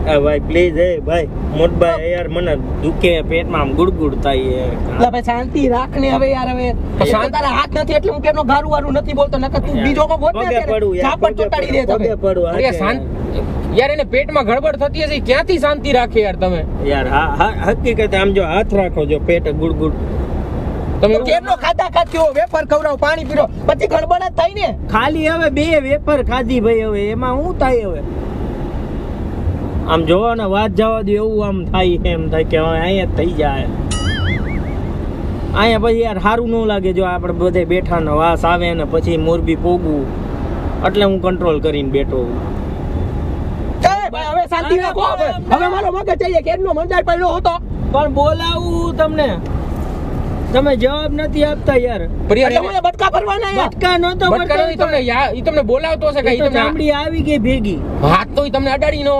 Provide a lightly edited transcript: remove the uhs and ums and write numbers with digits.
ભાઈ પ્લીઝ એ ભાઈ મોટભાઈ યાર મને દુખે પેટમાં આમ ગુડગુડ થાય એટલે ભાઈ શાંતિ રાખ ને હવે યાર હવે તારા હાથ નથી એટલે હું કેનો ગારું વારું નથી બોલતો નકર તું બીજો કો ગોત ને ઝાપટ ચોટાડી દે તમે પગે શાંત યાર એને પેટમાં ગડબડ થતી હશે ક્યાંથી શાંતિ રાખે યાર તમે યાર હા હકીકત આમ જો હાથ રાખો જો પેટ ગુડગુડ તમે કેનો ખાતા ખાત્યો વેફર ખવડાવ પાણી પીરો પછી ગડબડ જ થાય ને ખાલી હવે 2 વેફર ખાધી ભાઈ હવે એમાં શું થાય હવે આમ જોવો ને વાત જવા દો એવું આમ થાય એમ થાય કે હવે અહીંયા થઈ જાય અહીંયા પછી યાર સારું ન લાગે જો આપણે બધે બેઠા ને વાસ આવે ને પછી મોરબી પોગવું એટલે હું કંટ્રોલ કરીને બેઠો ભાઈ હવે શાંતિ રાખો હવે મારો મગજ ચાહીએ કેનો મંડાર પડ્યો હતો પણ બોલાવું તમને તમે જવાબ નથી આપતા યાર મને બટકા ભરવાના યાર બટકા નતો તમને બોલાવતો હશે કે ચામડી આવી ગઈ ભેગી હાથ તો તમને અડાડી નો